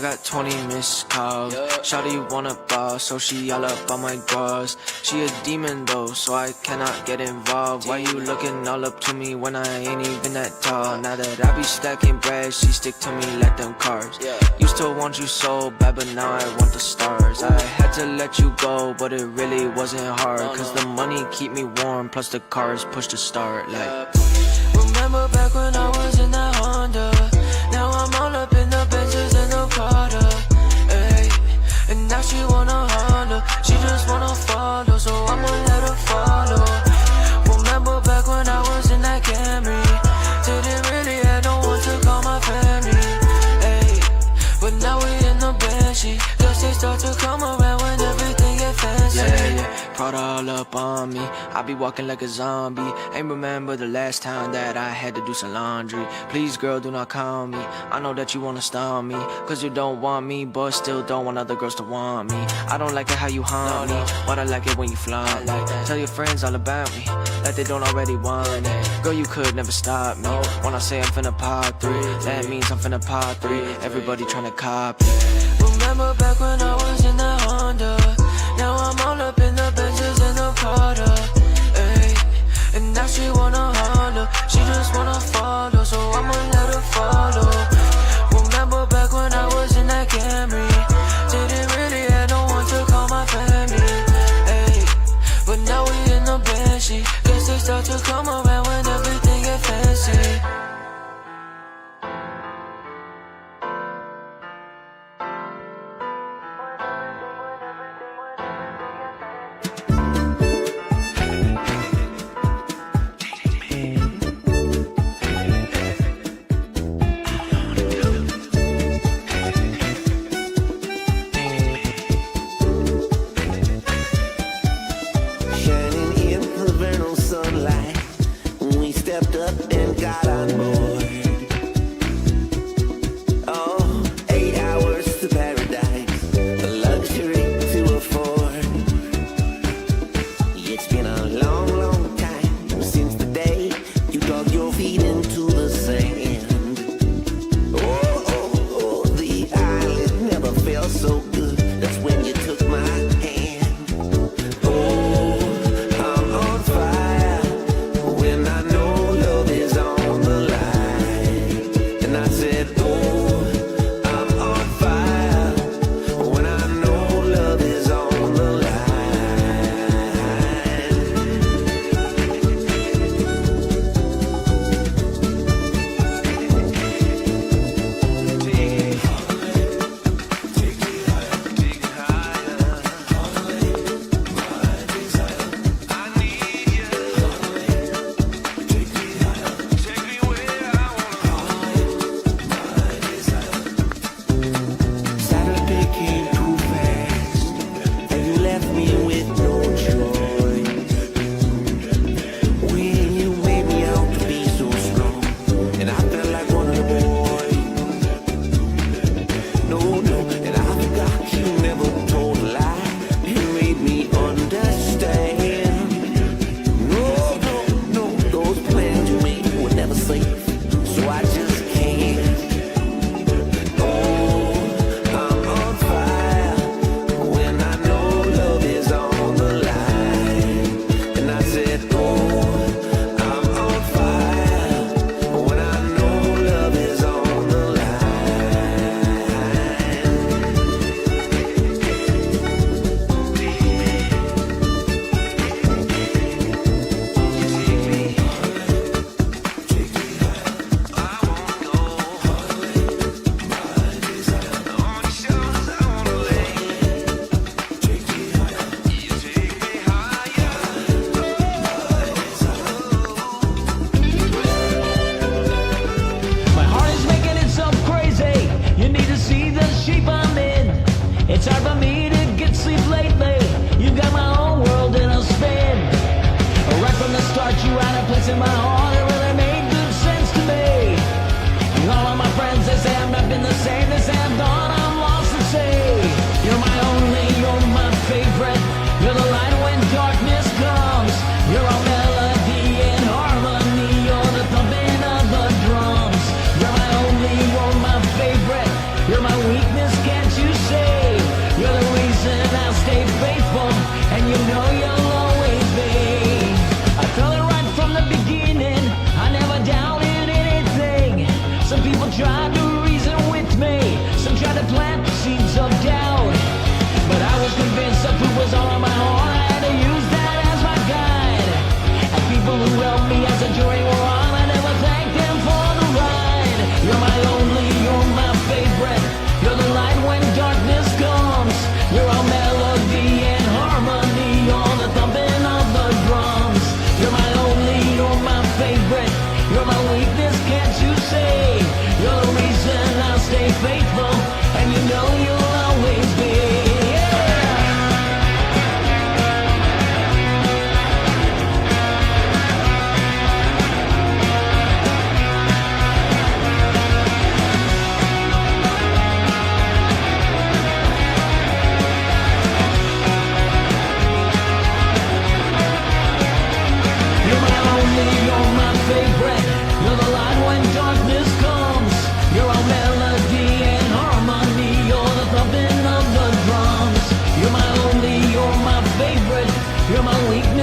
got 20 missed calls. Shawty wanna ball, so she all up on my bras. She a demon though, so I cannot get involved. Why you looking all up to me when I ain't even that tall? Now that I be stacking bread, she stick to me like them cars. Used to want you so bad, but now I want the stars. I had to let you go, but it really wasn't hard, cause the money keep me warm, plus the cars push to start. Like, remember back when I was in that Honda? Now I'm all up in the Benzes and the Prada, ay. And now she wanna Honda, she just wanna follow, so I'ma let her follow. Remember back when I was in that Camry? Didn't really have no one to call my family, ay. But now we in the Banshee, guess they start to come around when everything get fancy. Prada all up on me, I be walking like a zombie. Ain't remember the last time that I had to do some laundry. Please girl, do not call me, I know that you wanna stall me, cause you don't want me, but still don't want other girls to want me. I don't like it how you haunt me, but I like it when you flaunt me. Tell your friends all about me, like they don't already want it. Girl, you could never stop me, when I say I'm finna pop 3, that means I'm finna pop 3. Everybody tryna copy. Remember back when I was in that Honda? Now I'm all up in the Benzes and the Prada, ay. And now she wanna Honda, she just wanna follow, so I'ma let her follow. Remember back when I was in that Camry? Didn't really have no one to call my family, ay. But now we in the Banshee, guess they start to come around when everything get fancy.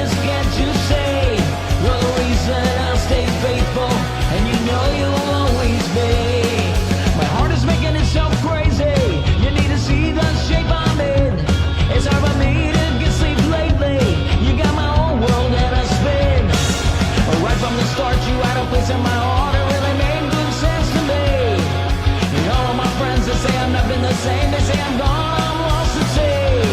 weakness can't you say? You're the reason I'll stay faithful, and you know you'll always be. My heart is making itself crazy. You need to see the shape I'm in. It's hard for me to get sleep lately. You got my whole world in a spin. Right from the start, you had a place in my heart. It really made good sense to me. And all of my friends, they say I'm not been the same. They say I'm gone, I'm lost at sea.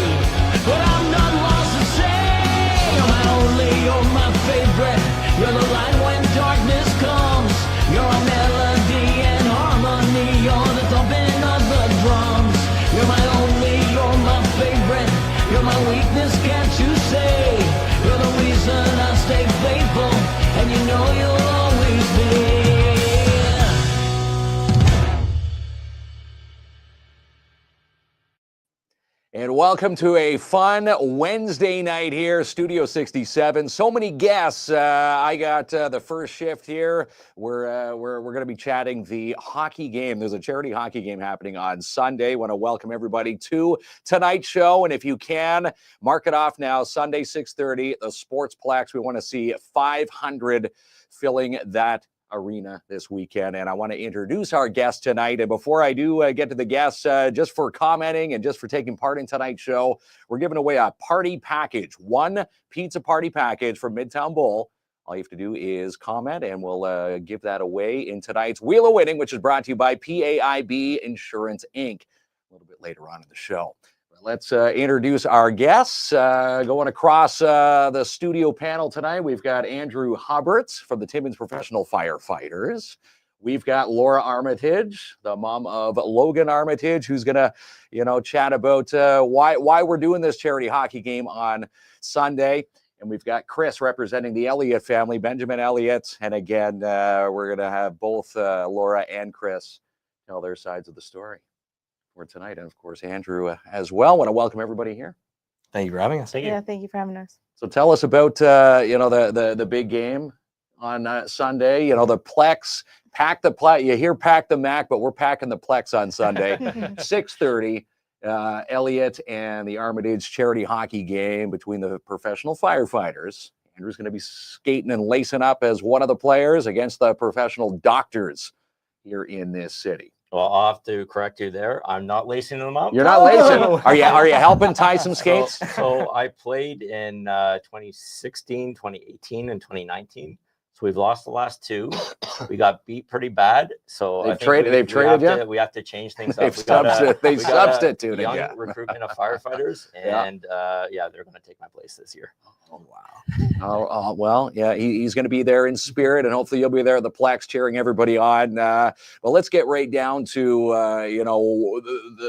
But I'm not lost at sea. You're my only, you're my favorite. You're the light when darkness comes. You're a melody and harmony. You're the thumping of the drums. You're my only, you're my favorite. You're my weakness, can't you say? You're the reason I stay faithful, and you know you'll always be. And welcome to a fun Wednesday night here, Studio 67. So many guests. I got the first shift here. We're going to be chatting the hockey game. There's a charity hockey game happening on Sunday. Want to welcome everybody to tonight's show. And if you can, mark it off now. Sunday, 6:30, the Sportsplex. We want to see 500 filling that arena this weekend, and I want to introduce our guest tonight. And before I do get to the guests, just for commenting and just for taking part in tonight's show, we're giving away a party package, one pizza party package from Midtown Bowl. All you have to do is comment, and we'll give that away in tonight's Wheel of Winning, which is brought to you by PAIB Insurance Inc. a little bit later on in the show. Let's introduce our guests. Going across the studio panel tonight, we've got Andrew Hubberts from the Timmins Professional Firefighters. We've got Laura Armitage, the mom of Logan Armitage, who's going to, chat about why we're doing this charity hockey game on Sunday. And we've got Chris representing the Elliott family, Benjamin Elliott. And again, we're going to have both Laura and Chris tell their sides of the story for tonight. And of course, Andrew as well. Want to welcome everybody here. Thank you for having us. Yeah, thank you for having us. So tell us about the big game on Sunday. The Plex, pack the Plex. You hear pack the Mac, but we're packing the Plex on Sunday. 6:30. Elliott and the Armitage charity hockey game between the professional firefighters. Andrew's going to be skating and lacing up as one of the players against the professional doctors here in this city. Well, I'll have to correct you there. I'm not lacing them up. You're not lacing. Are you helping tie some skates? So I played in 2016, 2018, and 2019. So we've lost the last two. We got beat pretty bad. So they've traded you. We have to change things up. They've substituted young yeah. recruitment of firefighters, and they're going to take my place this year. Oh wow! Well, yeah, he's going to be there in spirit, and hopefully you'll be there at the Plex cheering everybody on. Well, let's get right down to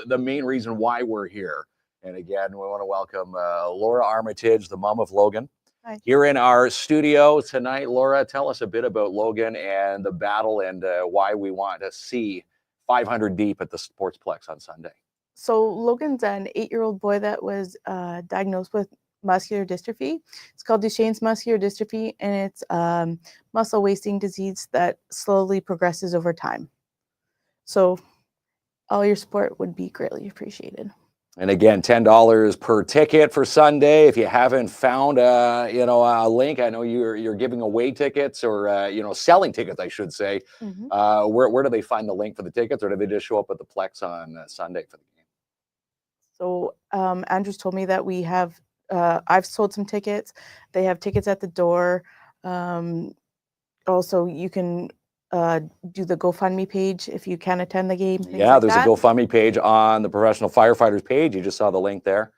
the main reason why we're here. And again, we want to welcome Laura Armitage, the mom of Logan. Hi. Here in our studio tonight. Laura, tell us a bit about Logan and the battle and why we want to see 500 deep at the Sportsplex on Sunday. So Logan's an 8-year-old boy that was diagnosed with muscular dystrophy. It's called Duchenne's muscular dystrophy, and it's muscle wasting disease that slowly progresses over time. So all your support would be greatly appreciated. And again, $10 per ticket for Sunday. If you haven't found a link, I know you're giving away tickets or selling tickets, I should say. Mm-hmm. Where do they find the link for the tickets, or do they just show up at the Plex on Sunday for the game? So Andrew's told me that we have. I've sold some tickets. They have tickets at the door. Also, you can do the GoFundMe page if you can attend the game. Yeah, there's a GoFundMe page on the Professional Firefighters page. You just saw the link there.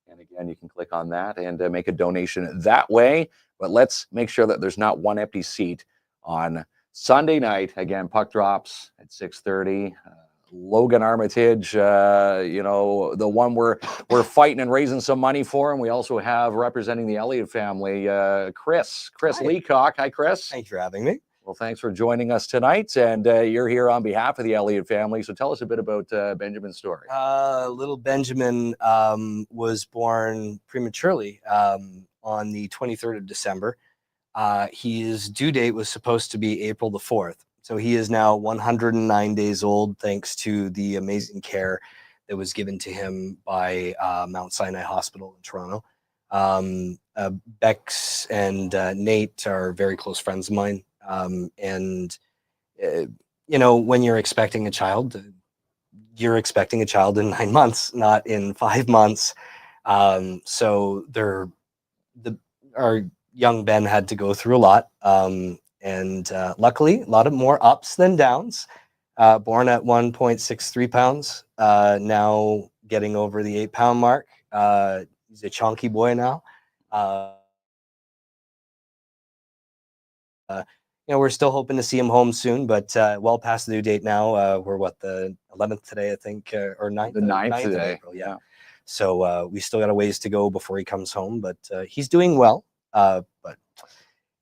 And again, you can click on that and make a donation that way. But let's make sure that there's not one empty seat on Sunday night. Again, puck drops at 6:30. Logan Armitage, the one we're fighting and raising some money for. And we also have representing the Elliott family, Chris Leacock. Hi, Chris. Thanks for having me. Well, thanks for joining us tonight. And you're here on behalf of the Elliott family. So tell us a bit about Benjamin's story. Little Benjamin was born prematurely on the 23rd of December. His due date was supposed to be April the 4th. So he is now 109 days old, thanks to the amazing care that was given to him by Mount Sinai Hospital in Toronto. Bex and Nate are very close friends of mine. And, you know, when you're expecting a child in 9 months, not in 5 months. So our young Ben had to go through a lot. And luckily, a lot of more ups than downs. Born at 1.63 pounds, now getting over the 8-pound mark. He's a chunky boy now. You know, we're still hoping to see him home soon, but well past the due date now. We're what, the 11th today, I think, or 9th? The 9th of today. April, yeah. So we still got a ways to go before he comes home, but he's doing well. But,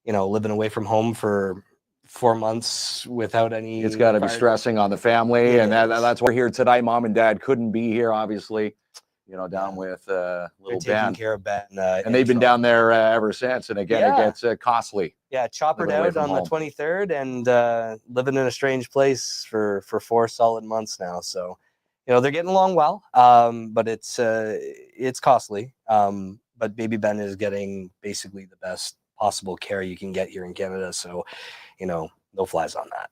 you know, living away from home for 4 months without any... It's got to be stressing on the family, and that's why we're here today. Mom and Dad couldn't be here, obviously, you know, down with little Ben. Taking care of Ben. And they've been down there ever since. And again, it gets costly. Yeah, choppered out on the 23rd and living in a strange place for 4 solid months now. So, you know, they're getting along well, but it's costly. But baby Ben is getting basically the best possible care you can get here in Canada. So, you know, no flies on that.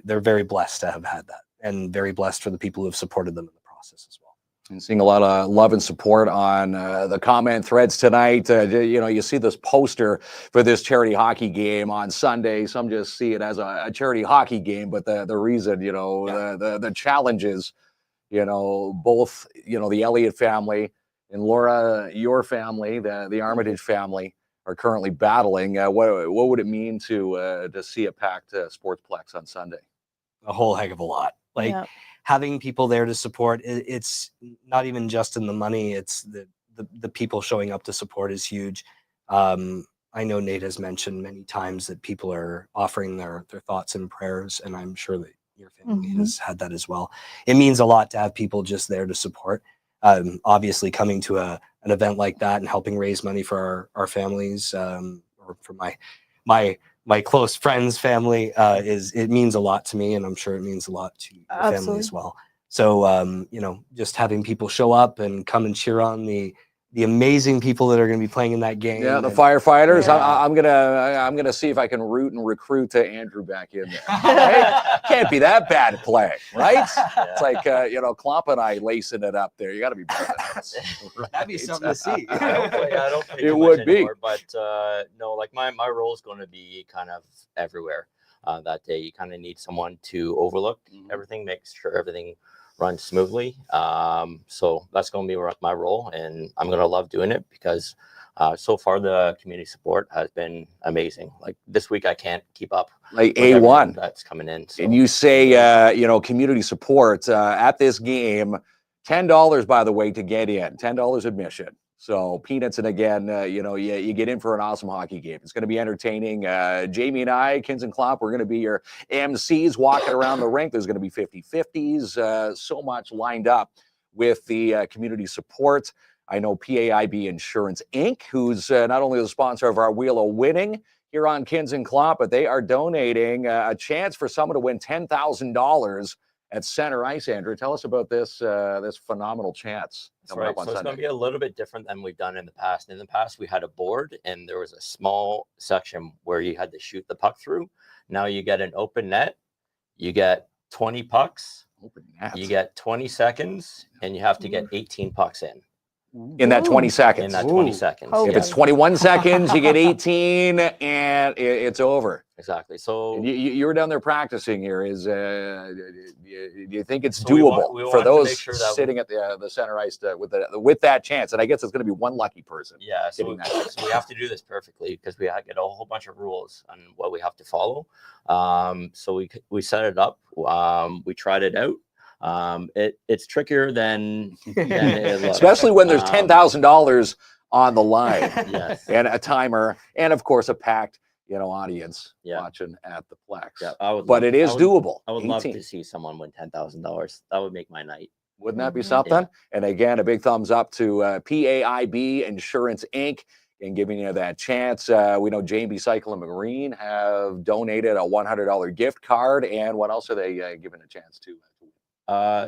They're very blessed to have had that, and very blessed for the people who have supported them in the process as well. And seeing a lot of love and support on the comment threads tonight. You know, you see this poster for this charity hockey game on Sunday. Some just see it as a charity hockey game, but the reason, you know, the challenges, you know, both, you know, the Elliott family and Laura, your family, the Armitage family are currently battling. What would it mean to see a packed Sportsplex on Sunday? A whole heck of a lot. Like, having people there to support, it's not even just in the money, it's the people showing up to support is huge. I know Nate has mentioned many times that people are offering their thoughts and prayers, and I'm sure that your family has had that as well. It means a lot to have people just there to support. Obviously, coming to an event like that and helping raise money for our families, or for my close friends' family, it means a lot to me, and I'm sure it means a lot to your family as well. So, you know, just having people show up and come and cheer on the amazing people that are going to be playing in that game. Yeah, the firefighters. I'm gonna see if I can root and recruit Andrew back in there. Hey, can't be that bad at playing, right? It's like you know, Klomp and I lacing it up there. You got to be better than us. Right? That'd be something to see. I don't play It would be, anymore, but no, like my role is going to be kind of everywhere that day. You kind of need someone to overlook everything, make sure everything run smoothly. So that's going to be my role, and I'm going to love doing it because so far the community support has been amazing. Like this week, I can't keep up. Like A1 that's coming in. So. And you say, you know, community support at this game, $10, by the way, to get in, $10 admission. So peanuts, and again, you know, you get in for an awesome hockey game. It's going to be entertaining. Jamie and I, KINZ and KLOMP, we're going to be your MCs walking around the rink. There's going to be 50-50s, so much lined up with the community support. I know PAIB Insurance Inc., who's not only the sponsor of our Wheel of Winning here on KINZ and KLOMP, but they are donating a chance for someone to win $10,000 at center ice. Andrew, tell us about this this phenomenal chance. That's right. So it's going to be a little bit different than we've done in the past. In the past, we had a board and there was a small section where you had to shoot the puck through. Now you get an open net, you get 20 pucks, you get 20 seconds, and you have to get 18 pucks in that 20 seconds. In that 20 seconds. If it's 21 seconds, you get 18, and it's over. Exactly. So you were down there practicing here. Do you think it's doable we for those sure sitting at the center ice with that chance? And I guess it's going to be one lucky person. Yeah. So we have to do this perfectly because we get a whole bunch of rules on what we have to follow. So we set it up. We tried it out. It's trickier than it looks. Especially when there's $10,000 on the line. Yes. And a timer, and of course a packed, you know, audience watching at the Plex. Yeah, but it is doable. I would love to see someone win $10,000. That would make my night. Wouldn't that be something? Yeah. And again, a big thumbs up to PAIB Insurance Inc. and giving you that chance. We know Jamie Cycle and Marine have donated a $100 gift card. And what else are they giving a chance to?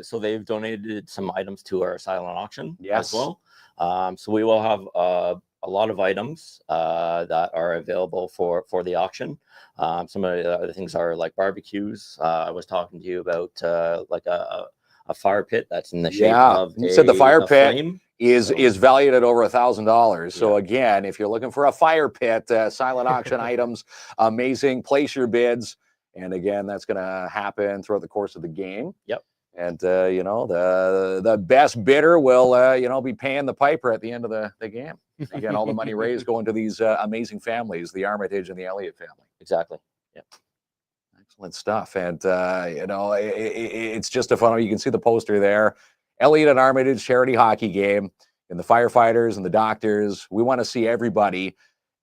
So they've donated some items to our silent auction as well. So we will have a lot of items that are available for the auction. Some of the other things are like barbecues. I was talking to you about like a fire pit that's in the shape of you said the fire a pit flame. is valued at over $1,000. So Yeah. again, if you're looking for a fire pit, silent auction items, amazing. Place your bids, and again, that's going to happen throughout the course of the game. Yep. And you know, the best bidder will you know, be paying the piper at the end of the game. Again, all the money raised going to these amazing families, the Armitage and the Elliott family. Exactly. Yeah. Excellent stuff. And you know, it's just a fun. You can see the poster there. Elliott and Armitage charity hockey game, and the firefighters and the doctors. We want to see everybody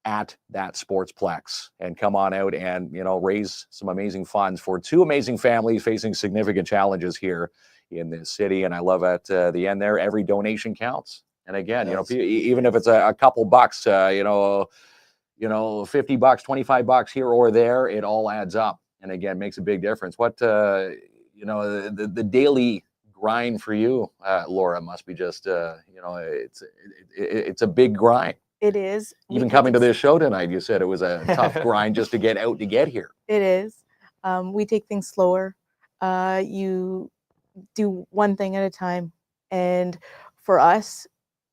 at that sportsplex and come on out and, you know, raise some amazing funds for two amazing families facing significant challenges here in this city. And I love at the end there, every donation counts. And again, you know, even if it's a couple bucks, you know, $50, $25 here or there, it all adds up. And again, makes a big difference. What, you know, the daily grind for you, Laura, must be just, you know, it's a big grind. It is. Even coming to this show tonight, you said it was a tough grind just to get out to get here. It is. We take things slower. You do one thing at a time. And for us,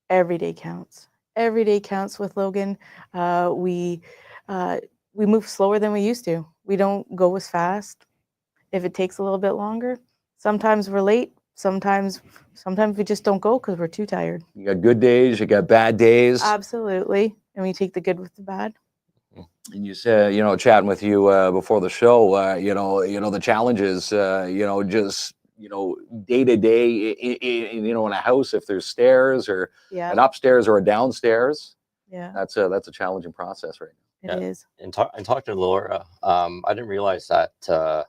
every day counts. Every day counts with Logan. We move slower than we used to. We don't go as fast. If it takes a little bit longer, sometimes we're late. Sometimes we just don't go because we're too tired. You got good days, you got bad days. Absolutely. And we take the good with the bad. And you said, you know, chatting with you before the show, you know, the challenges, you know, just, you know, day to day, you know, in a house, if there's stairs or Yeah. an upstairs or a downstairs, Yeah. that's a challenging process right now. It is. And talk to Laura. I didn't realize that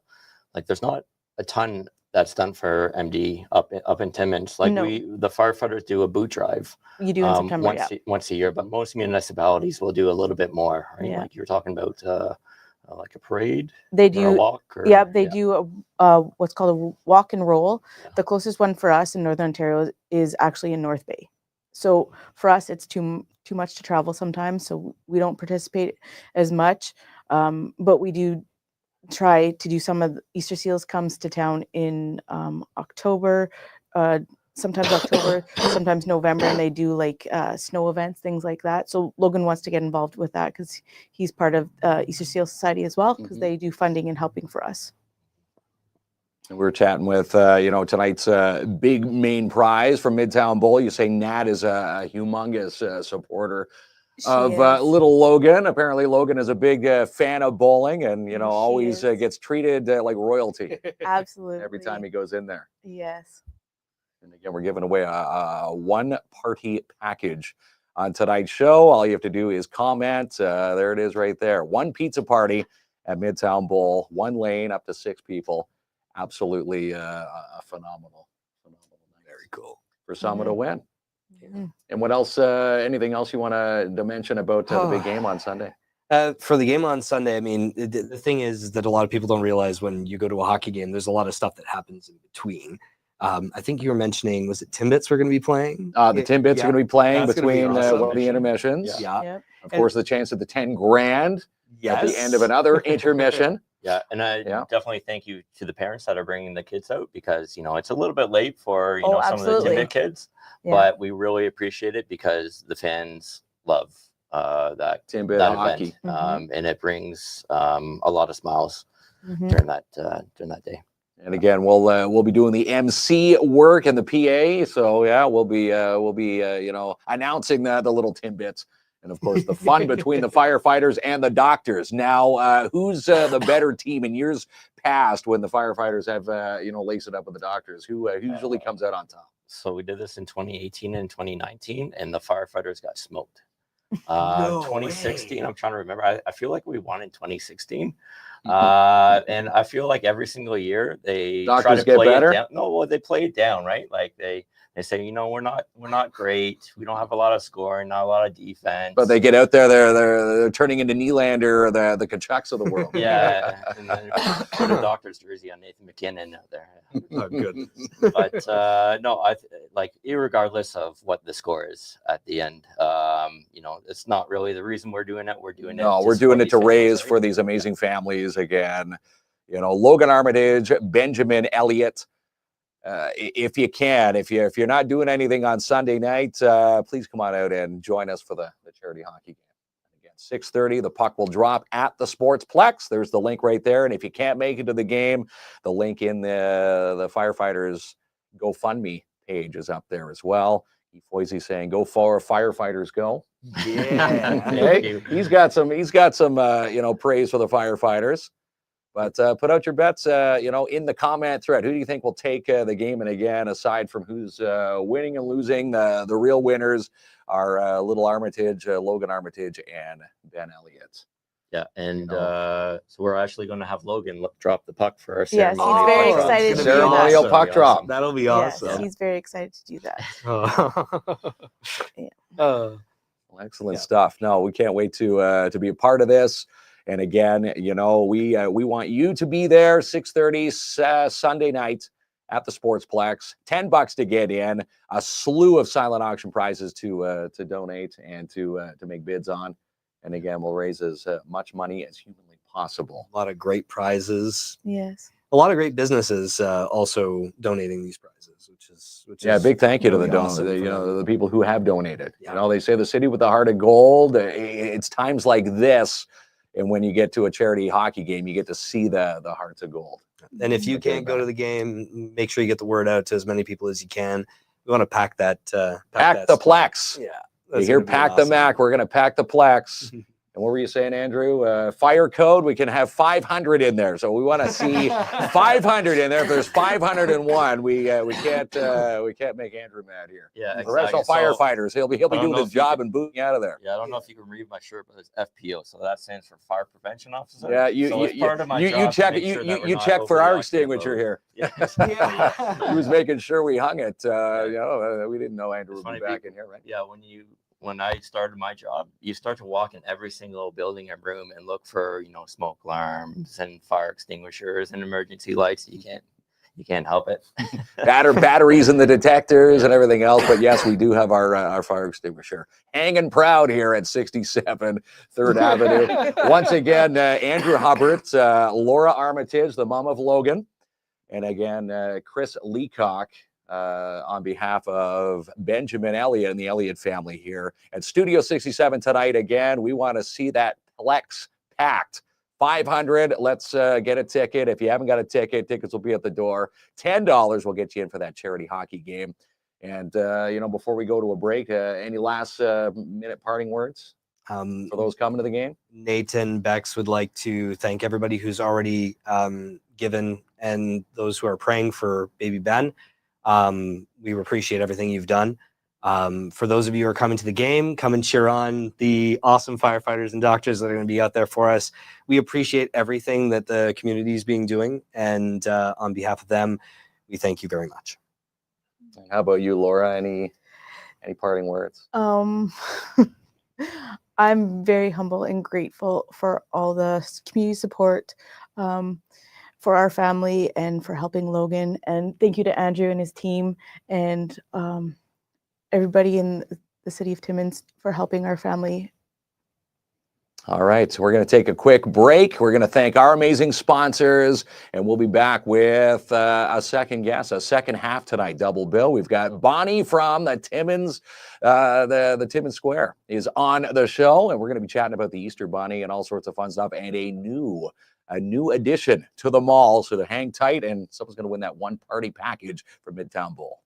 like there's not a ton that's done for MD up in Timmins. Like No. the firefighters do a boot drive You do in September. Yeah. once a year, but most municipalities will do a little bit more. Right? Yeah. Like you're talking about like a parade They or a do. walk. Or, Yeah, they do what's called a walk and roll. Yeah. The closest one for us in Northern Ontario is actually in North Bay. So for us, it's too much to travel sometimes. So we don't participate as much, but we do try to do some of the Easter Seals comes to town in October, sometimes October, sometimes November, and they do like snow events, things like that. So Logan wants to get involved with that because he's part of Easter Seal Society as well, because they do funding and helping for us. And we're chatting with, you know, tonight's big main prize from Midtown Bowl. You say Nat is a humongous supporter of little Logan. Apparently Logan is a big fan of bowling and, you know, She always is. gets treated like royalty Absolutely. every time he goes in there. Yes. And again, we're giving away a one-party package on tonight's show. All you have to do is comment. There it is right there. One pizza party at Midtown Bowl, one lane, up to 6 people. Absolutely a phenomenal night. Very cool. For someone to win. Mhm. And what else, anything else you want to mention about the big game on Sunday? For the game on Sunday, I mean, the thing is that a lot of people don't realize when you go to a hockey game, there's a lot of stuff that happens in between. I think you were mentioning, was it Timbits we're going to be playing? The Timbits are going to be playing That's gonna be between awesome. one of the intermissions. Yeah. Yep. Of course, the chance at the 10 grand at the end of Yes. another intermission. Yeah, and I definitely thank you to the parents that are bringing the kids out because, you know, it's a little bit late for, you know, some of the absolutely. Timbit kids, Yeah. but we really appreciate it because the fans love that Timbit that hockey. event, and it brings a lot of smiles Mhm. during that day. And again, we'll be doing the MC work and the PA. So yeah, we'll be you know, announcing the little Timbits. And of course, the fun between the firefighters and the doctors. Now, who's the better team in years past when the firefighters have, you know, laced it up with the doctors? Who usually comes out on top? So we did this in 2018 and 2019, and the firefighters got smoked. No 2016, way. I'm trying to remember. I feel like we won in 2016. And I feel like every single year they try Doctors to get play better? it down. No, well, they play it down, right? Like they They say, you know, we're not great. We don't have a lot of scoring, not a lot of defense. But they get out there, they're turning into Nylander or the Kachucks of the world. Yeah, and then put a doctor's jersey on Nathan McKinnon out there. Oh, goodness. But no, like irregardless of what the score is at the end, you know, it's not really the reason we're doing it. We're doing it. No, we're doing it to raise for these amazing families again. You know, Logan Armitage, Benjamin Elliott. If you can, if you're not doing anything on Sunday night, please come on out and join us for the charity hockey game. Again, 6:30, the puck will drop at the Sportsplex. There's the link right there. And if you can't make it to the game, the link in the Firefighters GoFundMe page is up there as well. Foisey saying, "Go for firefighters, go!" Yeah, hey, he's got some you know, praise for the firefighters. But put out your bets, you know, in the comment thread. Who do you think will take the game? And again, aside from who's winning and losing, the real winners are little Armitage, Logan Armitage, and Ben Elliott. Yeah, and so we're actually going to have Logan drop the puck for our Yes, ceremony. he's very excited to do that. Ceremonial puck drop. That'll be Yes, awesome. he's very excited to do that. Well, excellent stuff. No, we can't wait to be a part of this. And again, you know, we want you to be there 6:30 Sunday night at the Sportsplex. $10 to get in. A slew of silent auction prizes to donate and to make bids on. And again, we'll raise as much money as humanly possible. A lot of great prizes. Yes. A lot of great businesses also donating these prizes, which is Big thank you to the really donors. awesome You for know, them. the people who have donated. Yeah. You know, they say the city with the heart of gold. It's times like this. And when you get to a charity hockey game, you get to see the hearts of gold. And if you can't go to the game, make sure you get the word out to as many people as you can. We want to pack that. Pack the Plex. Yeah. You hear pack the Mac. We're going to pack the Plex. And what were you saying, Andrew? Fire code, we can have 500 in there. So we want to see 500 in there. If there's 501, we can't make Andrew mad here. Yeah, Professional exactly. firefighters. He'll be doing his job and booting you out of there. Yeah, I don't know if you can read my shirt, but it's FPO, so that stands for Fire Prevention Officer. Yeah, so it's part of my you job to check make sure that we're you not check for our overreacting extinguisher about- here. Yeah. He was making sure we hung it. You know, we didn't know Andrew It's would be funny, back in here, right? Yeah, when I started my job, you start to walk in every single building and room and look for, you know, smoke alarms and fire extinguishers and emergency lights. You can't help it. Batteries in the detectors and everything else. But yes, we do have our fire extinguisher hanging proud here at 67 3rd Avenue. Once again, Andrew Hubbard, Laura Armitage, the mom of Logan, and again, Chris Leacock, on behalf of Benjamin Elliott and the Elliott family here at Studio 67 tonight. Again, we want to see that Plex packed. 500. Let's get a ticket. If you haven't got a ticket, tickets will be at the door. $10 will get you in for that charity hockey game. And, you know, before we go to a break, any last minute parting words for those coming to the game? Nathan Bex would like to thank everybody who's already given and those who are praying for baby Ben. We appreciate everything you've done. For those of you who are coming to the game, come and cheer on the awesome firefighters and doctors that are going to be out there for us. We appreciate everything that the community is doing. And on behalf of them, we thank you very much. How about you, Laura? Any parting words? I'm very humble and grateful for all the community support, for our family and for helping Logan. And thank you to Andrew and his team and everybody in the city of Timmins for helping our family. All right, so we're going to take a quick break. We're going to thank our amazing sponsors, and we'll be back with a second half tonight, double bill. We've got Bonnie from the Timmins, the Timmins Square is on the show, and we're going to be chatting about the Easter Bunny and all sorts of fun stuff, and a new addition to the mall. So to hang tight, and someone's going to win that one party package for Midtown Bowl.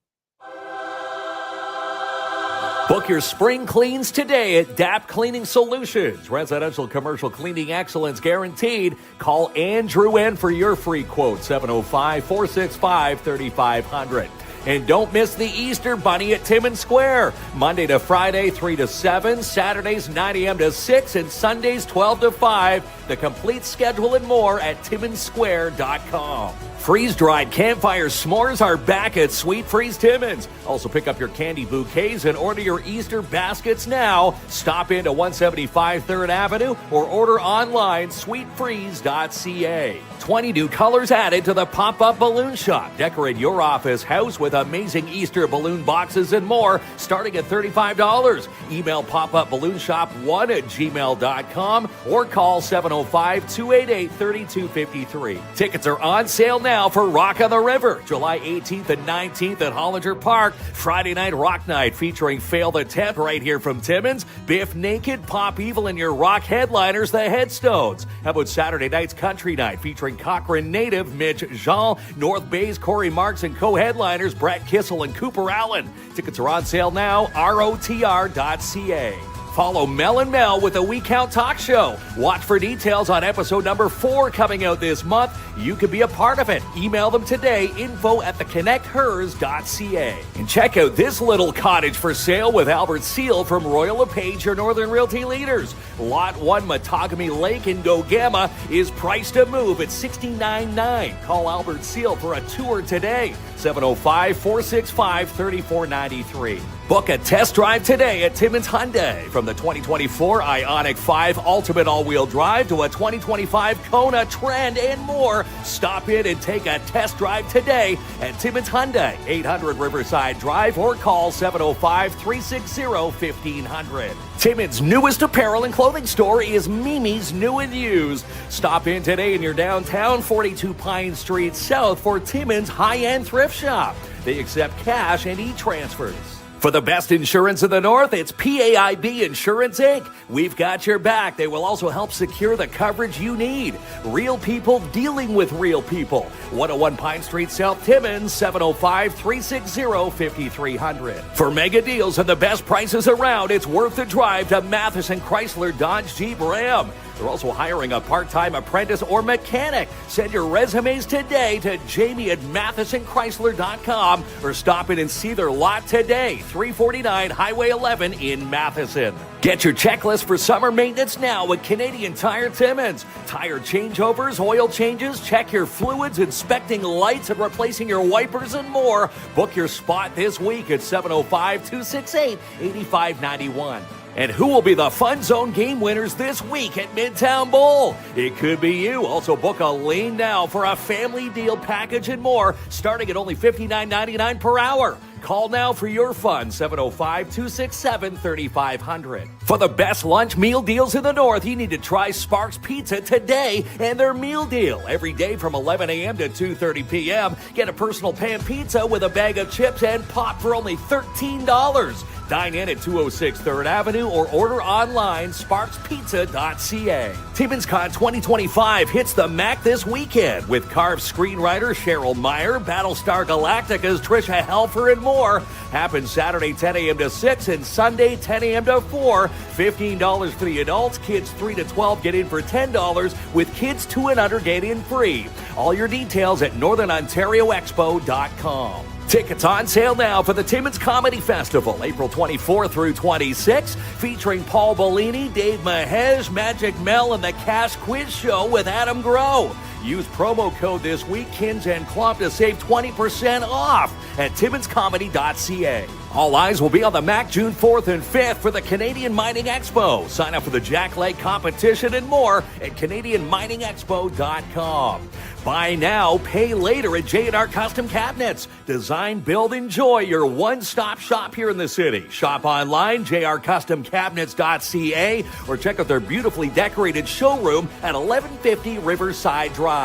Book your spring cleans today at DAP Cleaning Solutions. Residential commercial cleaning excellence guaranteed. Call Andrew N for your free quote, 705-465-3500. And don't miss the Easter Bunny at Timmins Square. Monday to Friday, 3 to 7. Saturdays, 9 a.m. to 6. And Sundays, 12 to 5. The complete schedule and more at timminssquare.com. Freeze-dried campfire s'mores are back at Sweet Freeze Timmins. Also pick up your candy bouquets and order your Easter baskets now. Stop into 175 3rd Avenue or order online sweetfreeze.ca. 20 new colors added to the pop-up balloon shop. Decorate your office, house with amazing Easter balloon boxes and more, starting at $35. Email popupballoonshop1@gmail.com or call 705-288-3253. Tickets are on sale now for Rock on the River, July 18th and 19th at Hollinger Park. Friday night rock night featuring Failed Attempt right here from Timmins, Biff Naked, Pop Evil, and your rock headliners, the Headstones. How about Saturday night's country night featuring Cochrane native Mitch Jean, North Bay's Corey Marks, and co-headliners Brett Kissel and Cooper Allen. Tickets are on sale now, rotr.ca. Follow Mel and Mel with the We Count Talk Show. Watch for details on episode number 4 coming out this month. You could be a part of it. Email them today, info@theconnecthers.ca. And check out this little cottage for sale with Albert Seal from Royal LePage, your Northern Realty leaders. Lot 1, Matagami Lake in Gogama is priced to move at $69,900. Call Albert Seal for a tour today, 705-465-3493. Book a test drive today at Timmins Hyundai. From the 2024 Ioniq 5 Ultimate All-Wheel Drive to a 2025 Kona Trend and more, stop in and take a test drive today at Timmins Hyundai, 800 Riverside Drive, or call 705-360-1500. Timmins' newest apparel and clothing store is Mimi's New and Used. Stop in today in your downtown 42 Pine Street South for Timmins' high-end thrift shop. They accept cash and e-transfers. For the best insurance in the North, it's PAIB Insurance, Inc. We've got your back. They will also help secure the coverage you need. Real people dealing with real people. 101 Pine Street, South Timmins, 705-360-5300. For mega deals and the best prices around, it's worth the drive to Matheson Chrysler Dodge Jeep Ram. They're also hiring a part-time apprentice or mechanic. Send your resumes today to jamie@mathesonchrysler.com or stop in and see their lot today, 349 Highway 11 in Matheson. Get your checklist for summer maintenance now at Canadian Tire Timmins. Tire changeovers, oil changes, check your fluids, inspecting lights, and replacing your wipers and more. Book your spot this week at 705-268-8591. And who will be the Fun Zone game winners this week at Midtown Bowl? It could be you. Also book a lane now for a family deal package and more, starting at only $59.99 per hour. Call now for your fun, 705-267-3500. For the best lunch meal deals in the North, you need to try Sparks Pizza today and their meal deal. Every day from 11 a.m. to 2:30 p.m., get a personal pan pizza with a bag of chips and pop for only $13. Dine in at 206 3rd Avenue or order online, sparkspizza.ca. TimminsCon 2025 hits the MAC this weekend with Carve screenwriter Cheryl Meyer, Battlestar Galactica's Trisha Helfer, and more. Happens Saturday 10 a.m. to 6 and Sunday 10 a.m. to 4. $15 for the adults. Kids 3 to 12 get in for $10, with kids 2 and under get in free. All your details at northernontarioexpo.com. Tickets on sale now for the Timmins Comedy Festival, April 24 through 26, featuring Paul Bellini, Dave Mahesh, Magic Mel, and the Cash Quiz Show with Adam Groh. Use promo code this week, KINZ and KLOMP, to save 20% off at timminscomedy.ca. All eyes will be on the MAC June 4th and 5th for the Canadian Mining Expo. Sign up for the Jack Leg competition and more at CanadianMiningExpo.com. Buy now, pay later at J&R Custom Cabinets. Design, build, enjoy your one-stop shop here in the city. Shop online, jrcustomcabinets.ca, or check out their beautifully decorated showroom at 1150 Riverside Drive.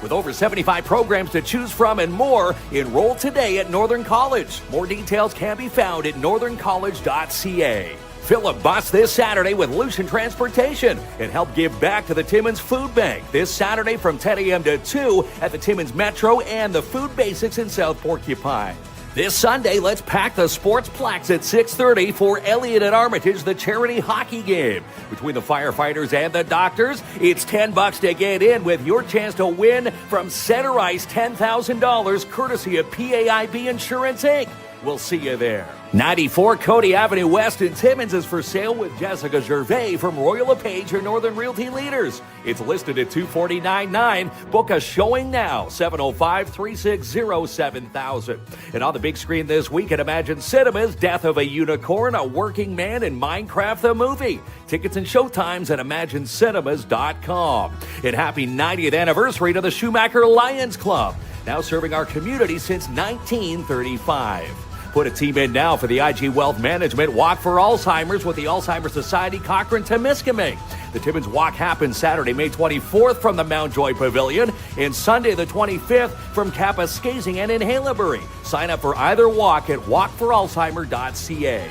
With over 75 programs to choose from and more, enroll today at Northern College. More details can be found at northerncollege.ca. Fill a bus this Saturday with Lucian Transportation and help give back to the Timmins Food Bank this Saturday from 10 a.m. to 2 at the Timmins Metro and the Food Basics in South Porcupine. This Sunday, let's pack the Sportsplex at 6:30 for Elliott and Armitage, the charity hockey game. Between the Firefighters and the Doctors, it's $10 to get in with your chance to win from Center Ice $10,000 courtesy of PAIB Insurance Inc. We'll see you there. 94 Cody Avenue West in Timmins is for sale with Jessica Gervais from Royal LePage, your Northern Realty leaders. It's listed at $249,900. Book a showing now, 705-360-7000. And on the big screen this week at Imagine Cinemas, Death of a Unicorn, A Working Man, and Minecraft the Movie. Tickets and showtimes at ImagineCinemas.com. And happy 90th anniversary to the Schumacher Lions Club, now serving our community since 1935. Put a team in now for the IG Wealth Management Walk for Alzheimer's with the Alzheimer's Society Cochrane-Temiskaming. The Timmins Walk happens Saturday, May 24th from the Mount Joy Pavilion and Sunday the 25th from Kapuskasing and in Haileybury. Sign up for either walk at walkforalzheimer.ca.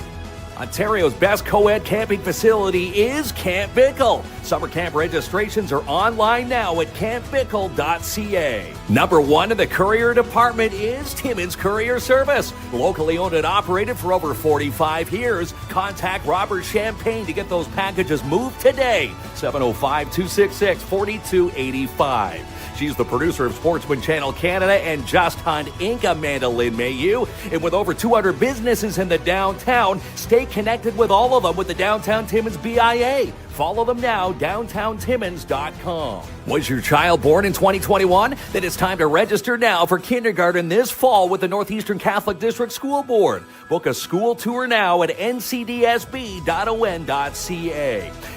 Ontario's best co-ed camping facility is Camp Bickle. Summer camp registrations are online now at campbickle.ca. Number one in the courier department is Timmins Courier Service. Locally owned and operated for over 45 years. Contact Robert Champagne to get those packages moved today. 705-266-4285. She's the producer of Sportsman Channel Canada and Just Hunt Inc., Amanda Lynn Mayhew. And with over 200 businesses in the downtown, stay connected with all of them with the Downtown Timmins BIA. Follow them now, downtowntimmins.com. Was your child born in 2021? Then it's time to register now for kindergarten this fall with the Northeastern Catholic District School Board. Book a school tour now at ncdsb.on.ca.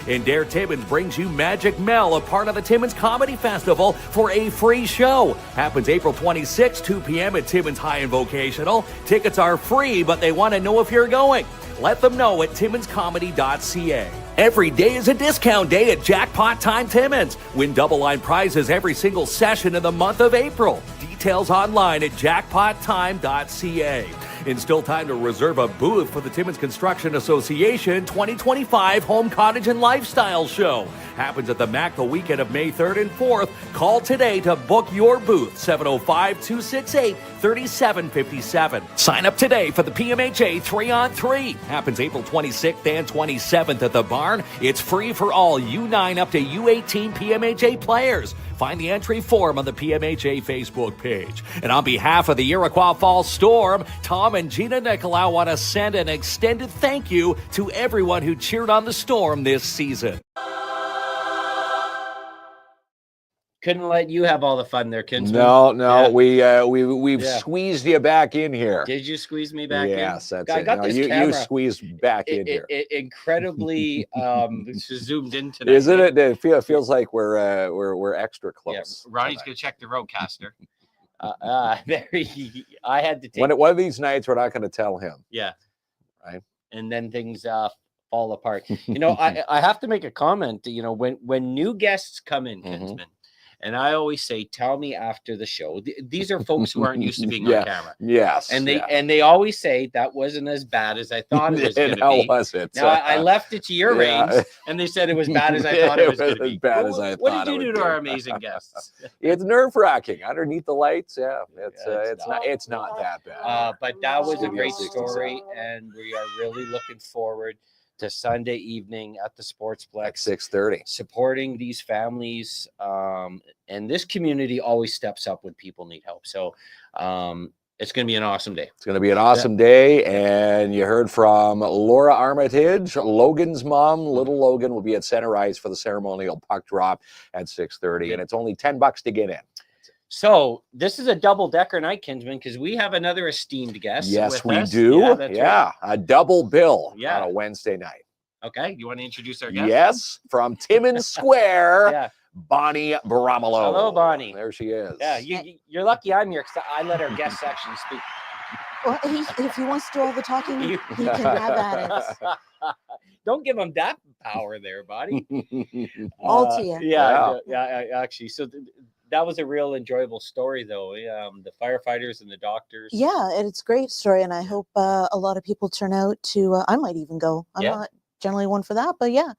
And Dare Timmins brings you Magic Mel, a part of the Timmins Comedy Festival, for a free show. Happens April 26, 2 p.m. at Timmins High and Vocational. Tickets are free, but they want to know if you're going. Let them know at timminscomedy.ca. Every day is a discount day at Jackpot Time Timmins. Win double line prizes every single session in the month of April. Details online at jackpottime.ca. And still time to reserve a booth for the Timmins Construction Association 2025 Home Cottage and Lifestyle Show. Happens at the MAC the weekend of May 3rd and 4th. Call today to book your booth, 705-268-3757. Sign up today for the PMHA 3-on-3. Happens April 26th and 27th at the Barn. It's free for all U9 up to U18 PMHA players. Find the entry form on the PMHA Facebook page. And on behalf of the Iroquois Falls Storm, Tom and Gina Nicolau want to send an extended thank you to everyone who cheered on the Storm this season. Couldn't let you have all the fun there, Kinsman. No, Yeah. we've squeezed you back in here. Did you squeeze me back in? Yes, that's I it. got No, this you camera. squeezed back in here. Incredibly zoomed in tonight. Isn't it? It feels like we're extra Yeah, close. Ronnie's gonna check the roadcaster. I had to take. One of these nights, we're not going to tell him. Yeah. Right. And then things fall apart. I have to make a comment. When new guests come in, Kinsman, and I always say, tell me after the show. These are folks who aren't used to being on camera. Yes. And they always say that wasn't as bad as I thought it was going to be. How was it? Now I left it to your reins, and they said it was bad as I thought it was going to be. As bad as I What thought did it you do would to be. our amazing guests? It's nerve-wracking underneath the lights. Yeah, it's not that bad. But that was a great 67. story, and we are really looking forward to Sunday evening at the Sportsplex, 6:30. supporting these families. And this community always steps up when people need help. So it's going to be an awesome day. It's going to be an awesome day, and you heard from Laura Armitage, Logan's mom. Little Logan will be at Center Ice for the ceremonial puck drop at 6:30, and it's only $10 to get in. So this is a double-decker night, Kinsman, because we have another esteemed guest. Yes, with we us. do. Yeah, that's right. A double bill Yeah. on a Wednesday night. Okay, you want to introduce our guest? Yes, from Timmins Square, Yeah. Bonnie Bramolo. Hello, Bonnie. There she is. Yeah, you're lucky I'm here because I let our guests actually speak. Well, if he wants to do all the talking, he can have at it. Don't give him that power there, buddy. All to you. Yeah, actually. So that was a real enjoyable story, though. The firefighters and the doctors. Yeah, and it's a great story, and I hope a lot of people turn out to. I might even go. I'm Yeah. not generally one for that, but yeah,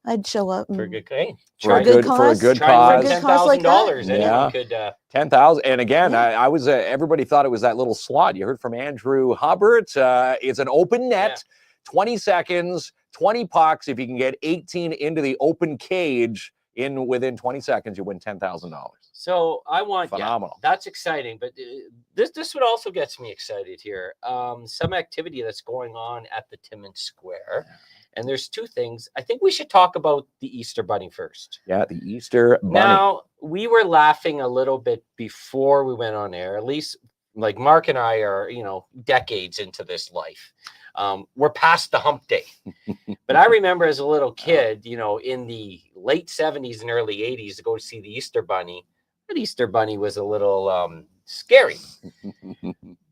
I'd show up. For a and- good hey, For a a good for a cause. good try and cause. win Good cause like that. $10,000. Anyone Yeah. could 10,000. And again, Yeah. I was everybody thought it was that little slot. You heard from Andrew Hubbard. It's an open net, 20 seconds, 20 pucks. If you can get 18 into the open cage within 20 seconds, you win $10,000. So I want Phenomenal. that's exciting, but this what also gets me excited here. Some activity that's going on at the Timmins Square, and there's two things. I think we should talk about the Easter Bunny first. Yeah, the Easter Bunny. Now we were laughing a little bit before we went on air. At least, like Mark and I are, decades into this life. We're past the hump day. But I remember as a little kid, in the late 70s and early 80s, to go to see the Easter Bunny. That Easter Bunny was a little scary.